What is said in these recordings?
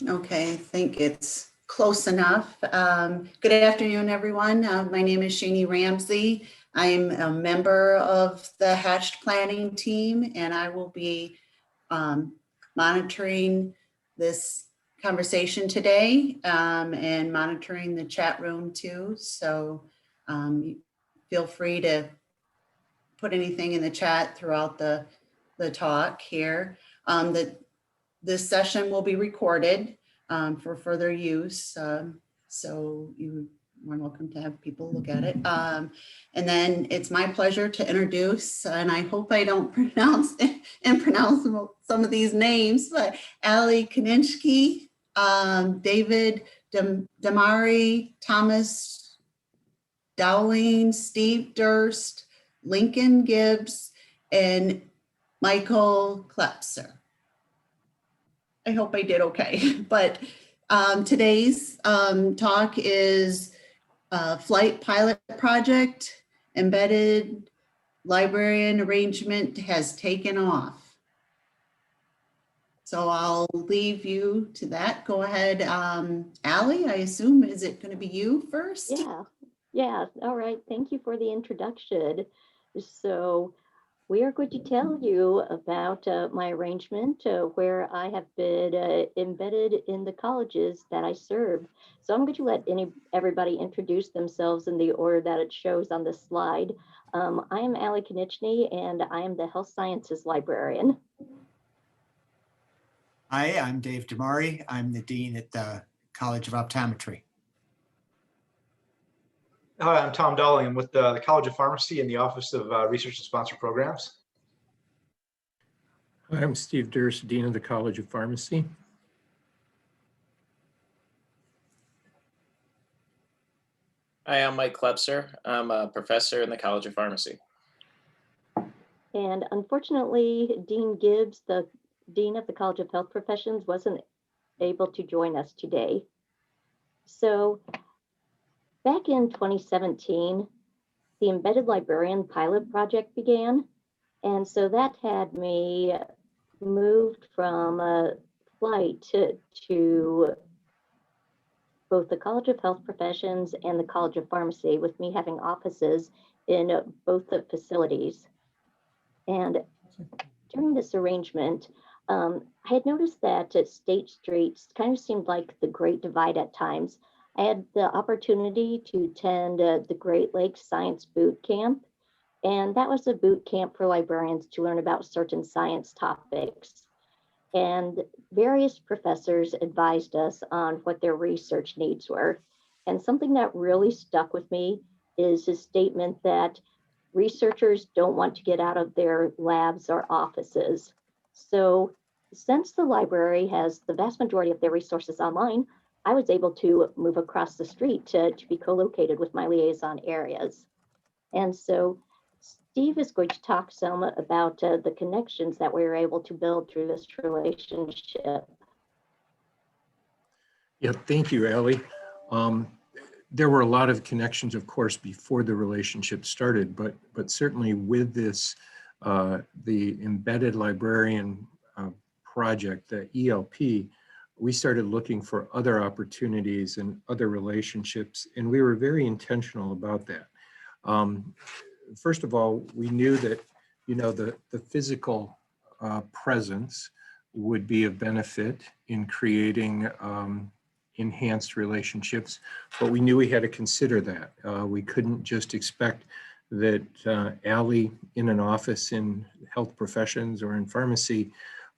Okay, I think it's close enough. Good afternoon, everyone. My name is Shani Ramsey. I'm a member of the Hatched Planning team, and I will be monitoring this conversation today and monitoring the chat room too. So feel free to put anything in the chat throughout the talk here. This session will be recorded for further use. So you are welcome to have people look at it. And then it's my pleasure to introduce, and I hope I don't pronounce some of these names, but Konieczny, David Damari, Thomas Dowling, Steve Durst, Lincoln Gibbs, and Michael Klepser. I hope I did okay, but today's talk is FLITE pilot project, embedded librarian arrangement has taken off. So I'll leave you to that. Go ahead, Allie, I assume, is it going to be you first? Yeah, all right. Thank you for the introduction. So we are going to tell you about my arrangement where I have been embedded in the colleges that I serve. So I'm going to let everybody introduce themselves in the order that it shows on the slide. I am Konieczny, and I am the health sciences librarian. Hi, I'm Dave Damari. I'm the dean at the College of Optometry. Hi, I'm Tom Dowling. I'm with the College of Pharmacy in the Office of Research and Sponsored Programs. I'm Steve Durst, Dean of the College of Pharmacy. Hi, I'm Mike Klepser. I'm a professor in the College of Pharmacy. And unfortunately, Dean Gibbs, the Dean of the College of Health Professions, wasn't able to join us today. So back in 2017, the Embedded Librarian pilot project began. And so that had me moved from FLITE to both the College of Health Professions and the College of Pharmacy, with me having offices in both the facilities. And during this arrangement, I had noticed that State Street kind of seemed like the Great Divide at times. I had the opportunity to attend the Great Lakes Science Boot Camp, and that was a boot camp for librarians to learn about certain science topics. And various professors advised us on what their research needs were. And something that really stuck with me is his statement that researchers don't want to get out of their labs or offices. So since the library has the vast majority of their resources online, I was able to move across the street to be co-located with my liaison areas. And so Steve is going to talk some about the connections that we were able to build through this relationship. Yeah, thank you, Allie. There were a lot of connections, of course, before the relationship started, but certainly with this, the Embedded Librarian project, the ELP, we started looking for other opportunities and other relationships, and we were very intentional about that. First of all, we knew that, you know, the physical presence would be of benefit in creating enhanced relationships, but we knew we had to consider that. We couldn't just expect that Allie in an office in health professions or in pharmacy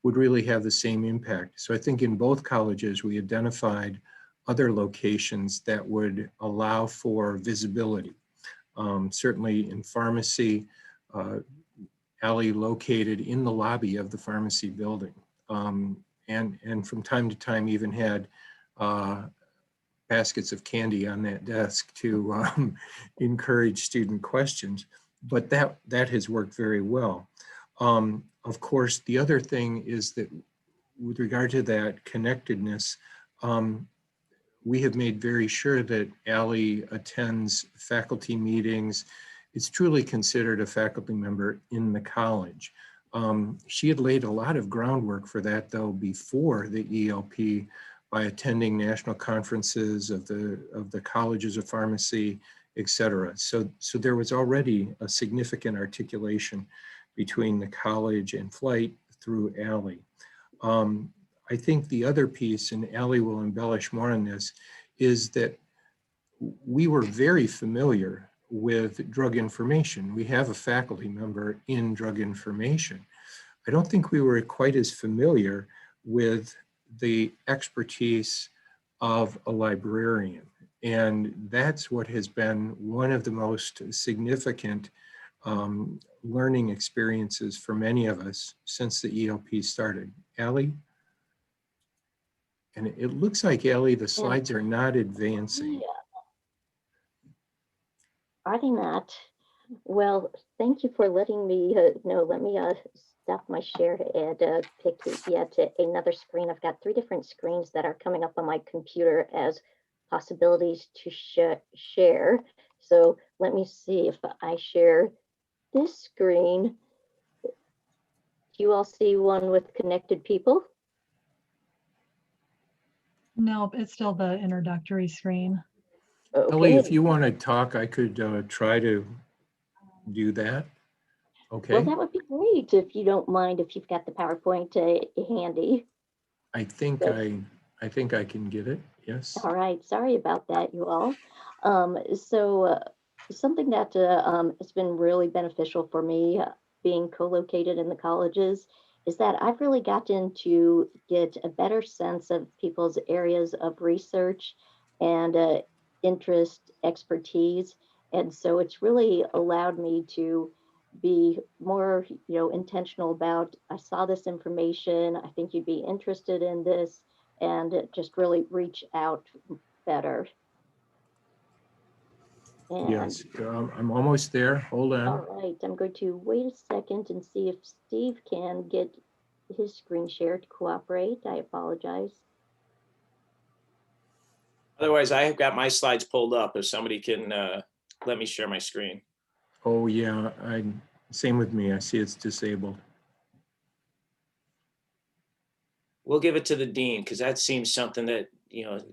would really have the same impact. So I think in both colleges, we identified other locations that would allow for visibility. Certainly in pharmacy, Allie located in the lobby of the pharmacy building. And from time to time even had baskets of candy on that desk to encourage student questions, but that has worked very well. Of course, the other thing is that with regard to that connectedness, we have made very sure that Allie attends faculty meetings. It's truly considered a faculty member in the college. She had laid a lot of groundwork for that though before the ELP by attending national conferences of the colleges of pharmacy, et cetera. So there was already a significant articulation between the college and FLITE through ALLY. I think the other piece, and ALLY will embellish more on this, is that we were very familiar with drug information. We have a faculty member in drug information. I don't think we were quite as familiar with the expertise of a librarian. And that's what has been one of the most significant learning experiences for many of us since the ELP started. Allie? And it looks like, Allie, the slides are not advancing. Are they not? Well, thank you for letting me know. Let me stop my share and pick to another screen. I've got 3 different screens that are coming up on my computer as possibilities to share. So let me see if I share this screen. Do you all see one with connected people? Nope, it's still the introductory screen. Ellie, if Okay. you want to talk, I could try to do that. Okay. Well, that would be great if you don't mind, if you've got the PowerPoint handy. I think I can get it. Yes. All right, sorry about that, you all. Something that has been really beneficial for me being co-located in the colleges is that I've really gotten to get a better sense of people's areas of research and interest, expertise. And so it's really allowed me to be more, intentional about, I saw this information, I think you'd be interested in this, and just really reach out better. And, Yes, I'm almost there. Hold on. all right, I'm going to wait a second and see if Steve can get his screen share to cooperate. I apologize. Otherwise, I have got my slides pulled up if somebody can let me share my screen. Oh yeah, same with me. I see it's disabled. We'll give it to the dean because that seems something that,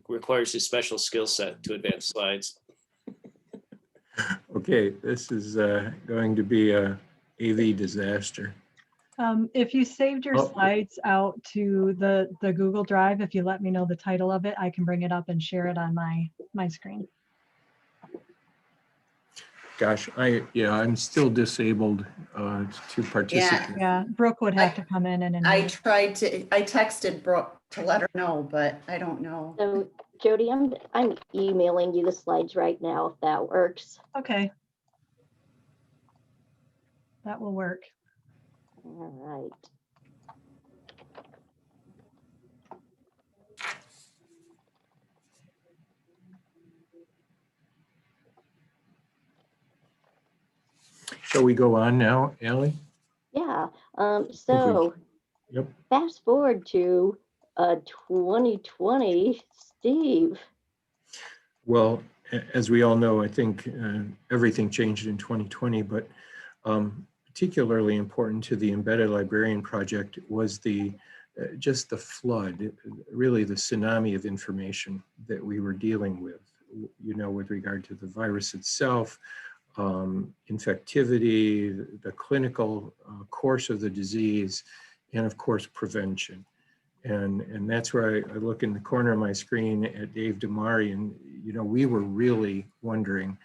requires a special skill set to advance slides. Okay, this is going to be a AV disaster. If you saved your Oh. slides out to the Google Drive, if you let me know the title of it, I can bring it up and share it on my screen. Gosh, I'm still disabled to participate. Yeah, Brooke would have to come in and I enable. I texted Brooke to let her know, but I don't know. So Jody, I'm emailing you the slides right now if that works. Okay. That will work. All right. Shall we go on now, Allie? Yeah. So Yep. fast forward to 2020, Steve. Well, as we all know, I think everything changed in 2020, but particularly important to the Embedded Librarian project was just the flood, really the tsunami of information that we were dealing with, with regard to the virus itself, infectivity, the clinical course of the disease, and of course, prevention. And that's where I look in the corner of my screen at Dave Damari, and we were really wondering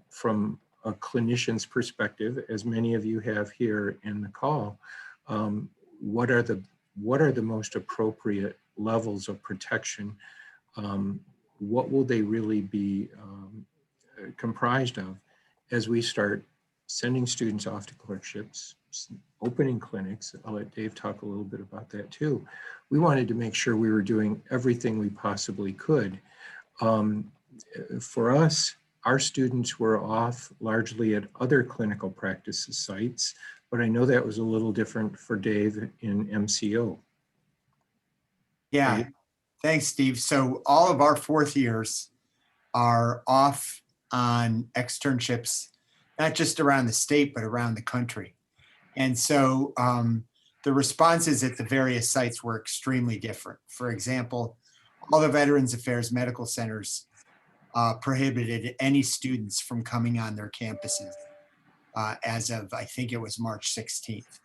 from a clinician's perspective, as many of you have here in the call, what are the most appropriate levels of protection? What will they really be comprised of as we start sending students off to clerkships, opening clinics? I'll let Dave talk a little bit about that too. We wanted to make sure we were doing everything we possibly could. For us, our students were off largely at other clinical practice sites, but I know that was a little different for Dave in MCO. Yeah, Dave? thanks, Steve. So all of our 4th years are off on externships, not just around the state, but around the country. And so the responses at the various sites were extremely different. For example, all the Veterans Affairs medical centers prohibited any students from coming on their campuses as of, I think it was March 16th.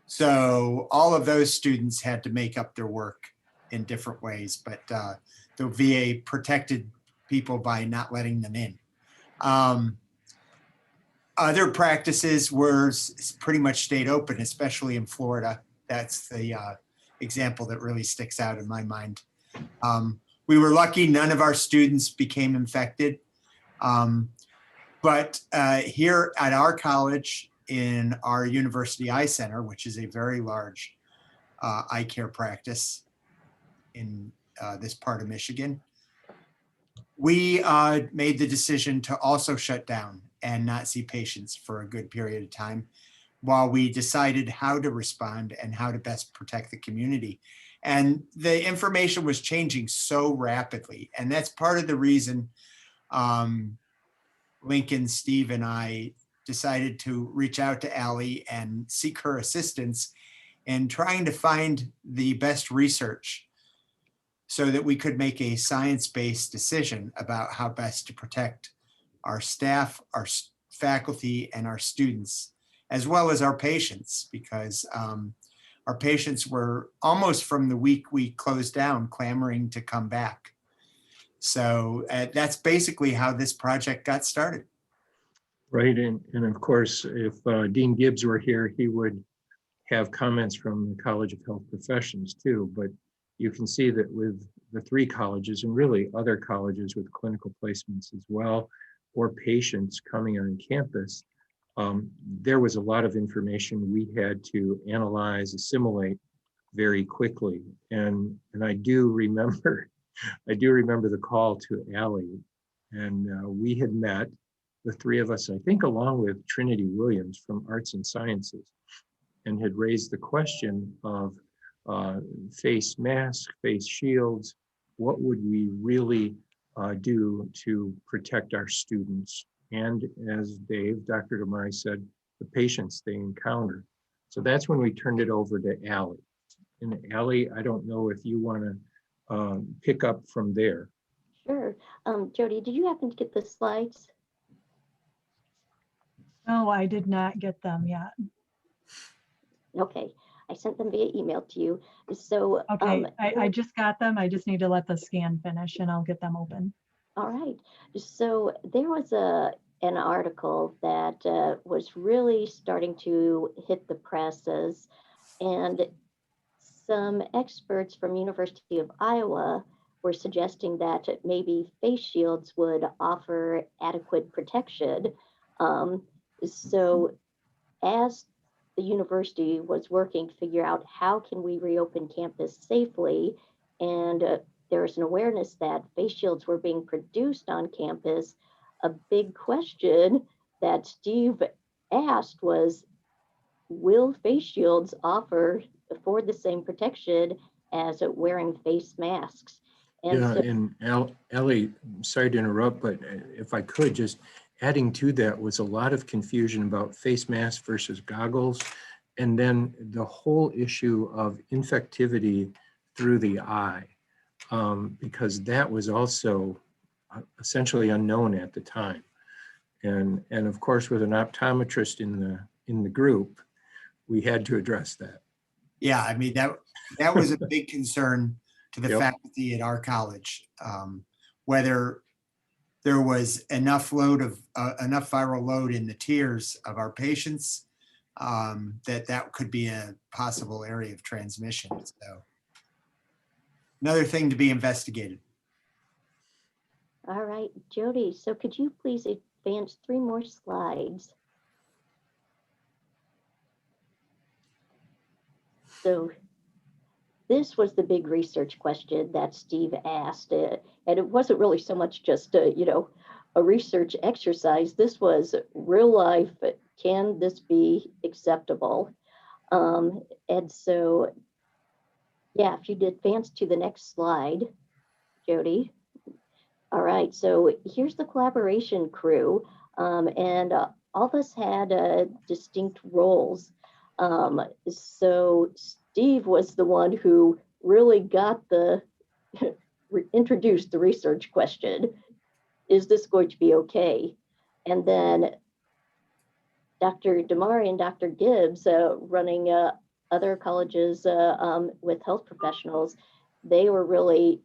So all of those students had to make up their work in different ways, but the VA protected people by not letting them in. Other practices were pretty much stayed open, especially in Florida. That's the example that really sticks out in my mind. We were lucky none of our students became infected. But here at our college, in our University Eye Center, which is a very large eye care practice in this part of Michigan, we made the decision to also shut down and not see patients for a good period of time while we decided how to respond and how to best protect the community. And the information was changing so rapidly. And that's part of the reason Lincoln, Steve, and I decided to reach out to Allie and seek her assistance in trying to find the best research so that we could make a science-based decision about how best to protect our staff, our faculty, and our students, as well as our patients, because our patients were almost from the week we closed down clamoring to come back. So that's basically how this project got started. Right, and of course, if Dean Gibbs were here, he would have comments from the College of Health Professions too, but you can see that with the 3 colleges and really other colleges with clinical placements as well, or patients coming on campus, there was a lot of information we had to analyze, assimilate very quickly. And I do remember the call to Allie, and we had met, the 3 of us, I think along with Trinity Williams from Arts and Sciences, and had raised the question of face masks, face shields. What would we really do to protect our students? And as Dr. Damari said, the patients they encounter. So that's when we turned it over to Allie. And Allie, I don't know if you want to pick up from there. Sure. Jody, did you happen to get the slides? No, I did not get them yet. Okay, I sent them via email to you. So Okay, I just got them. I just need to let the scan finish and I'll get them open. all right. So there was an article that was really starting to hit the presses, and some experts from University of Iowa were suggesting that maybe face shields would offer adequate protection. So as the university was working to figure out how can we reopen campus safely, and there was an awareness that face shields were being produced on campus, a big question that Steve asked was, will face shields afford the same protection as wearing face masks? And Yeah, so, and Ellie, sorry to interrupt, but if I could, just adding to that was a lot of confusion about face masks versus goggles, and then the whole issue of infectivity through the eye, because that was also essentially unknown at the time. And of course, with an optometrist in the group, we had to address that. Yeah, I mean, that was a big concern to the Yep. faculty at our college, whether there was enough viral load in the tears of our patients, that could be a possible area of transmission. So another thing to be investigated. all right, Jody, so could you please advance 3 more slides? So this was the big research question that Steve asked, and it wasn't really so much just a research exercise. This was real life. Can this be acceptable? And so, yeah, if you'd advance to the next slide, Jody. All right, so here's the collaboration crew, and all of us had distinct roles. So Steve was the one who really got the introduced the research question, is this going to be okay? And then Dr. Damari and Dr. Gibbs, running other colleges with health professionals, they were really,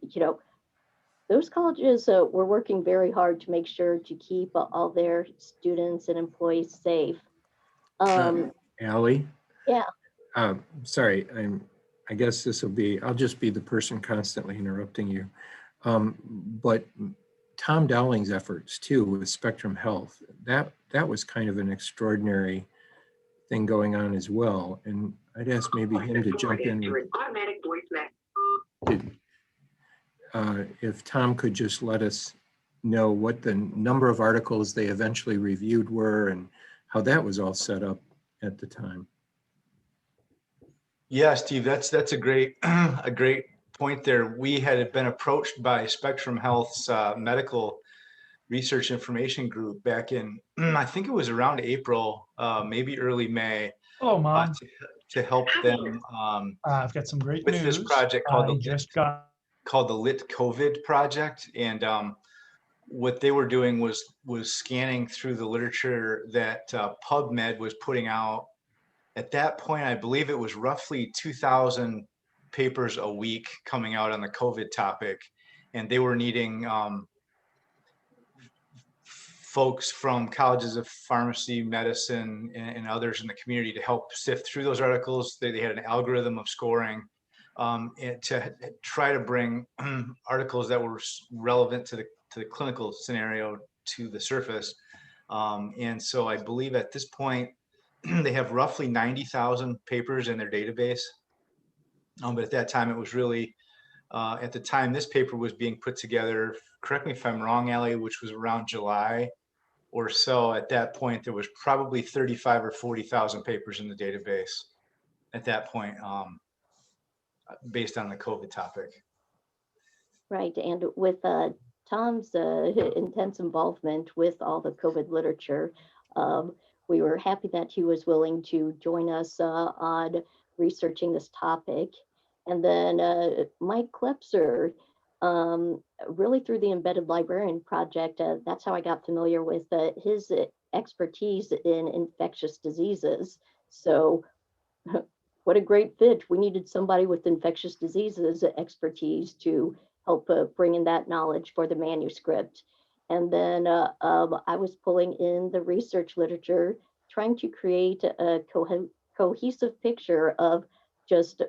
those colleges were working very hard to make sure to keep all their students and employees safe. Allie? Yeah. Sorry, I guess this will be, I'll just be the person constantly interrupting you. But Tom Dowling's efforts too with Spectrum Health, that was kind of an extraordinary thing going on as well. And I'd ask maybe him to jump in. If Tom could just let us know what the number of articles they eventually reviewed were and how that was all set up at the time. Yeah, Steve, that's a great a great point there. We had been approached by Spectrum Health's medical research information group back in, I think it was around April, maybe early May, Hello, Mom. to help them I've got some great with news. this project called I just got the Lit COVID project. And what they were doing was scanning through the literature that PubMed was putting out. At that point, I believe it was roughly 2,000 papers a week coming out on the COVID topic. And they were needing folks from colleges of pharmacy, medicine, and others in the community to help sift through those articles. They had an algorithm of scoring and to try to bring articles that were relevant to the clinical scenario to the surface. And so I believe at this point, they have roughly 90,000 papers in their database. But at that time, it was really, at the time this paper was being put together, correct me if I'm wrong, Allie, which was around July or so. At that point, there was probably 35 or 40,000 papers in the database at that point, based on the COVID topic. Right, and with Tom's intense involvement with all the COVID literature, we were happy that he was willing to join us on researching this topic. And then Mike Klepser, really through the Embedded Librarian project, that's how I got familiar with his expertise in infectious diseases. So what a great fit. We needed somebody with infectious diseases expertise to help bring in that knowledge for the manuscript. And then I was pulling in the research literature, trying to create a cohesive picture of just,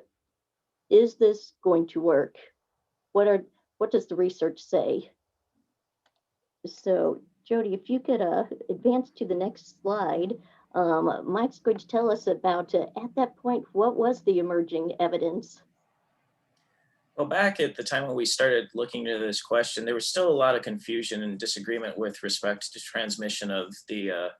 is this going to work? What does the research say? So Jody, if you could advance to the next slide. Mike's going to tell us about, at that point, what was the emerging evidence? Well, back at the time when we started looking into this question, there was still a lot of confusion and disagreement with respect to transmission of the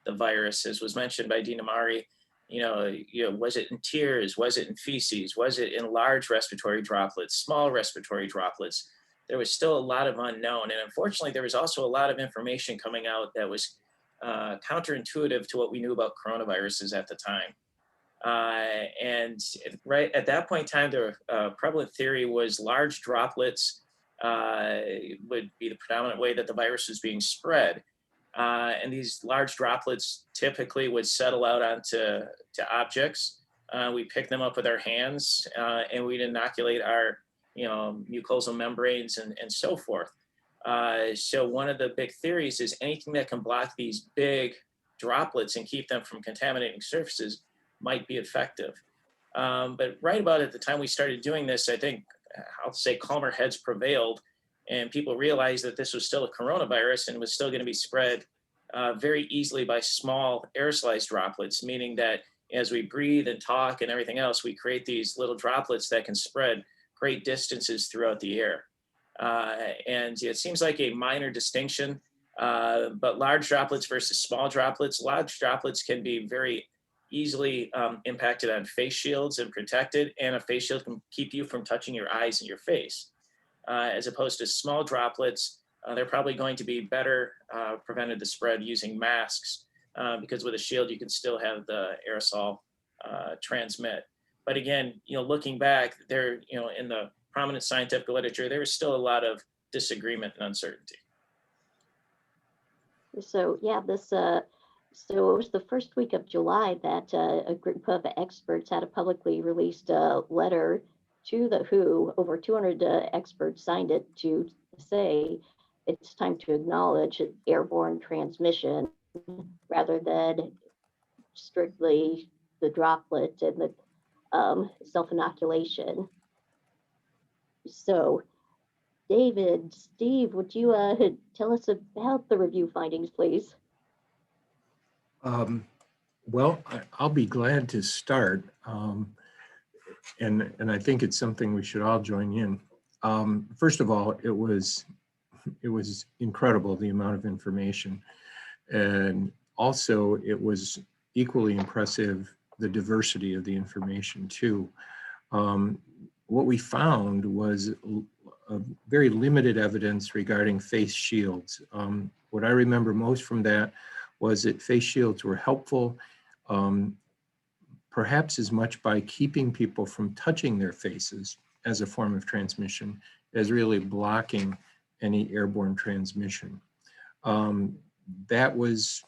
virus, as was mentioned by Dean Damari. Was it in tears? Was it in feces? Was it in large respiratory droplets, small respiratory droplets? There was still a lot of unknown. And unfortunately, there was also a lot of information coming out that was counterintuitive to what we knew about coronaviruses at the time. And right at that point in time, the prevalent theory was large droplets would be the predominant way that the virus was being spread. And these large droplets typically would settle out onto objects. We pick them up with our hands and we'd inoculate our mucosal membranes and so forth. So one of the big theories is anything that can block these big droplets and keep them from contaminating surfaces might be effective. But right about at the time we started doing this, I think I'll say calmer heads prevailed and people realized that this was still a coronavirus and was still going to be spread very easily by small aerosolized droplets, meaning that as we breathe and talk and everything else, we create these little droplets that can spread great distances throughout the air. And it seems like a minor distinction, but large droplets versus small droplets. Large droplets can be very easily impacted on face shields and protected, and a face shield can keep you from touching your eyes and your face. As opposed to small droplets, they're probably going to be better prevented the spread using masks, because with a shield, you can still have the aerosol transmit. But again, looking back there, in the prominent scientific literature, there was still a lot of disagreement and uncertainty. So yeah, so it was the first week of July that a group of experts had a publicly released letter to the WHO. Over 200 experts signed it to say it's time to acknowledge airborne transmission rather than strictly the droplet and the self-inoculation. So Steve, would you tell us about the review findings, please? Well, I'll be glad to start. And I think it's something we should all join in. First of all, it was incredible, the amount of information. And also it was equally impressive, the diversity of the information too. What we found was a very limited evidence regarding face shields. What I remember most from that was that face shields were helpful, perhaps as much by keeping people from touching their faces as a form of transmission as really blocking any airborne transmission. That was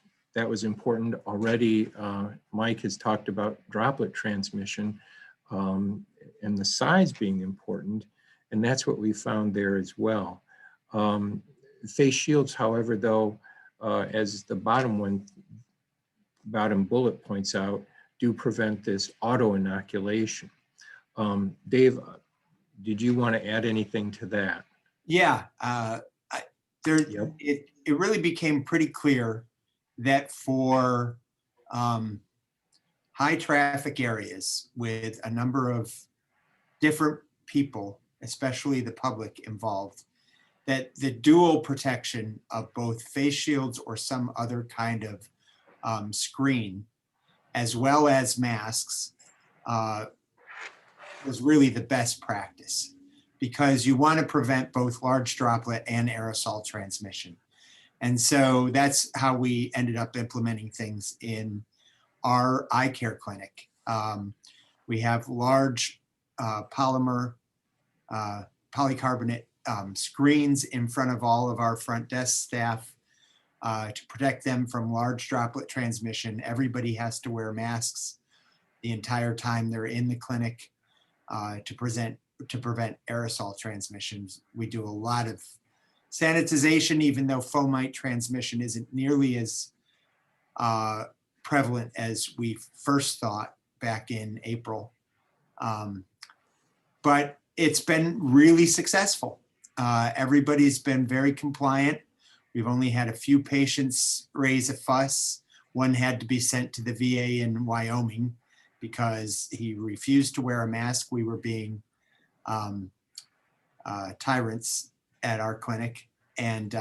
important already. Mike has talked about droplet transmission and the size being important, and that's what we found there as well. Face shields, however, though, as the bottom bullet points out, do prevent this auto-inoculation. Dave, did you want to add anything to that? Yeah, Yep. it really became pretty clear that for high traffic areas with a number of different people, especially the public involved, that the dual protection of both face shields or some other kind of screen, as well as masks, was really the best practice, because you want to prevent both large droplet and aerosol transmission. And so that's how we ended up implementing things in our eye care clinic. We have large polycarbonate screens in front of all of our front desk staff to protect them from large droplet transmission. Everybody has to wear masks the entire time they're in the clinic to prevent aerosol transmissions. We do a lot of sanitization, even though fomite transmission isn't nearly as prevalent as we first thought back in April. But it's been really successful. Everybody's been very compliant. We've only had a few patients raise a fuss. One had to be sent to the VA in Wyoming because he refused to wear a mask. We were being tyrants at our clinic. And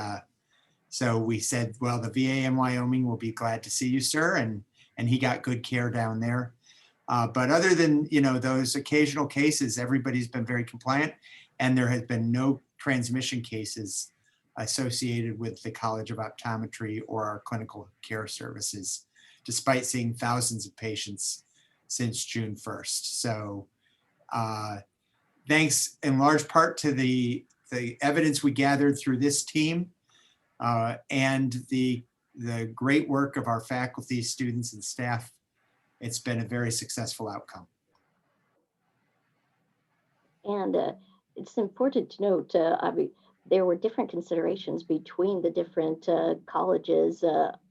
so we said, well, the VA in Wyoming will be glad to see you, sir. And he got good care down there. But other than, those occasional cases, everybody's been very compliant, and there has been no transmission cases associated with the College of Optometry or our clinical care services, despite seeing thousands of patients since June 1st. So thanks in large part to the evidence we gathered through this team and the great work of our faculty, students, and staff. It's been a very successful outcome. And it's important to note, there were different considerations between the different colleges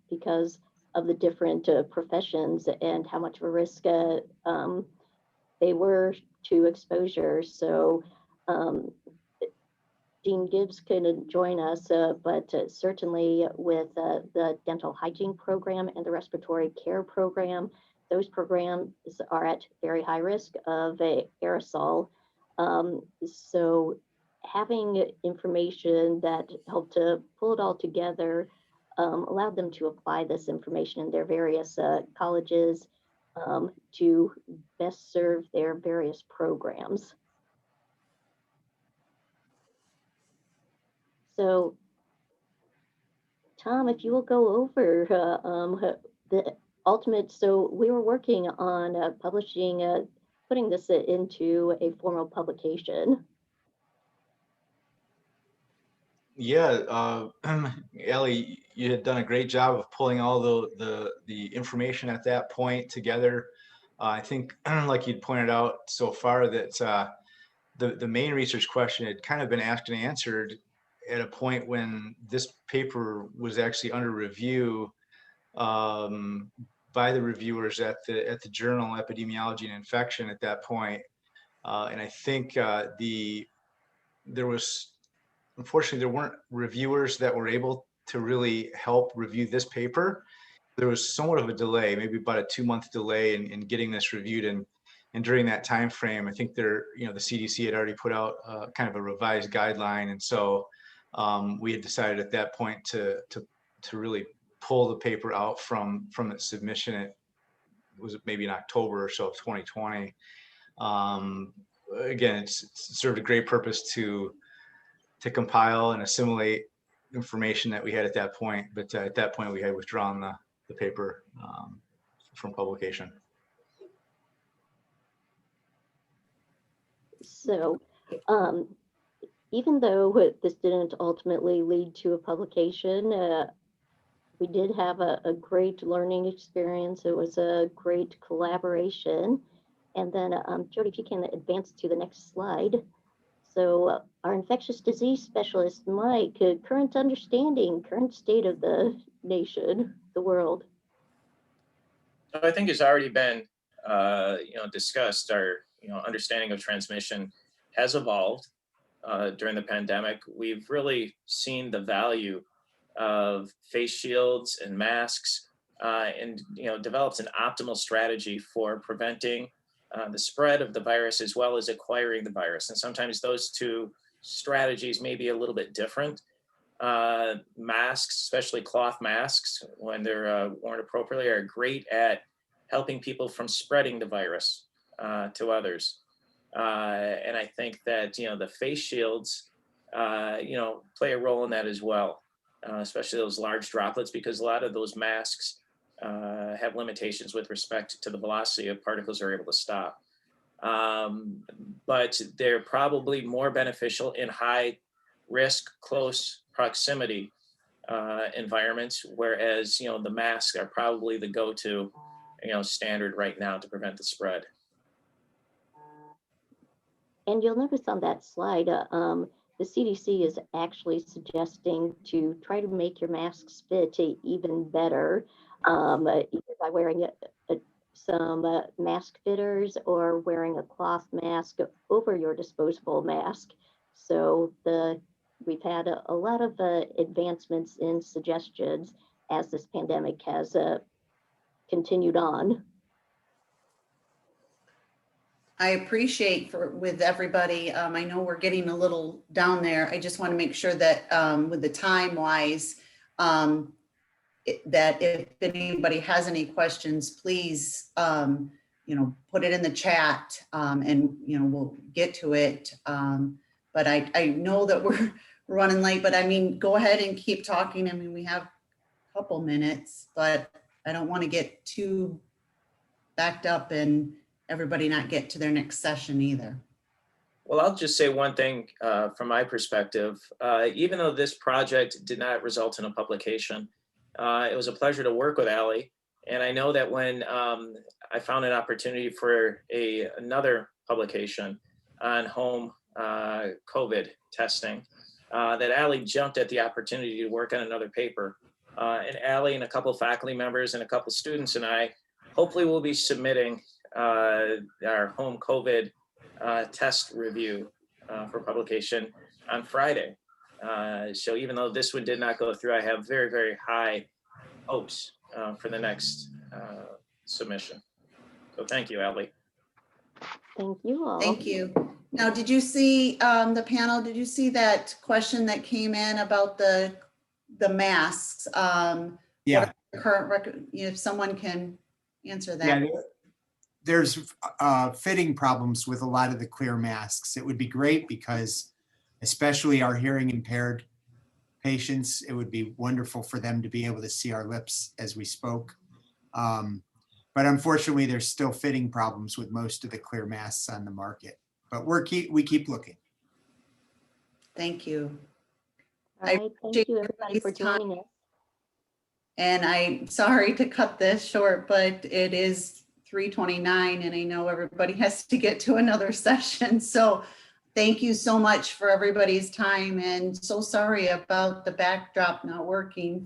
because of the different professions and how much of a risk they were to exposure. So Dean Gibbs couldn't join us, but certainly with the dental hygiene program and the respiratory care program, those programs are at very high risk of aerosol. So having information that helped to pull it all together allowed them to apply this information in their various colleges to best serve their various programs. So, Tom, if you will go over the ultimate, so we were working on publishing, putting this into a formal publication. Yeah, Ellie, you had done a great job of pulling all the information at that point together. I think, like you'd pointed out so far, that the main research question had kind of been asked and answered at a point when this paper was actually under review by the reviewers at the journal Epidemiology and Infection at that point. And I think there was, unfortunately, there weren't reviewers that were able to really help review this paper. There was somewhat of a delay, maybe about a 2-month delay in getting this reviewed. And during that time frame, I think the CDC had already put out kind of a revised guideline. And so we had decided at that point to really pull the paper out from its submission. It was maybe in October or so of 2020. Again, it's served a great purpose to compile and assimilate information that we had at that point. But at that point, we had withdrawn the paper from publication. So even though this didn't ultimately lead to a publication, we did have a great learning experience. It was a great collaboration. And then Jody, if you can advance to the next slide. So our infectious disease specialist, Mike, current understanding, current state of the nation, the world. So I think it's already been, discussed. Our, understanding of transmission has evolved during the pandemic. We've really seen the value of face shields and masks, and developed an optimal strategy for preventing the spread of the virus as well as acquiring the virus. And sometimes those two strategies may be a little bit different. Masks, especially cloth masks, when they're worn appropriately, are great at helping people from spreading the virus to others. And I think that, the face shields, play a role in that as well, especially those large droplets, because a lot of those masks have limitations with respect to the velocity of particles they're able to stop. But they're probably more beneficial in high risk, close proximity environments, whereas, the masks are probably the go-to, standard right now to prevent the spread. And you'll notice on that slide, the CDC is actually suggesting to try to make your masks fit even better, either by wearing some mask fitters or wearing a cloth mask over your disposable mask. So we've had a lot of advancements in suggestions as this pandemic has continued on. I appreciate with everybody. I know we're getting a little down there. I just want to make sure that with the time wise, that if anybody has any questions, please, put it in the chat and, we'll get to it. But I know that we're running late, but I mean, go ahead and keep talking. I mean, we have a couple minutes, but I don't want to get too backed up and everybody not get to their next session either. Well, I'll just say one thing from my perspective. Even though this project did not result in a publication, it was a pleasure to work with Allie. And I know that when I found an opportunity for another publication on home COVID testing, that Allie jumped at the opportunity to work on another paper. And Allie and a couple of faculty members and a couple of students and I hopefully will be submitting our home COVID test review for publication on Friday. So even though this one did not go through, I have very, very high hopes for the next submission. So thank you, Allie. Thank you all. Thank you. Now, did you see the panel? Did you see that question that came in about the masks? Yeah. Current record, if someone can answer that. Yeah, there's fitting problems with a lot of the clear masks. It would be great because especially our hearing impaired patients, it would be wonderful for them to be able to see our lips as we spoke. But unfortunately, there's still fitting problems with most of the clear masks on the market. But we keep looking. Thank you. I right, thank appreciate you, everybody, for everybody's time. joining us. And I'm sorry to cut this short, but it is 3:29 and I know everybody has to get to another session. So thank you so much for everybody's time and so sorry about the backdrop not working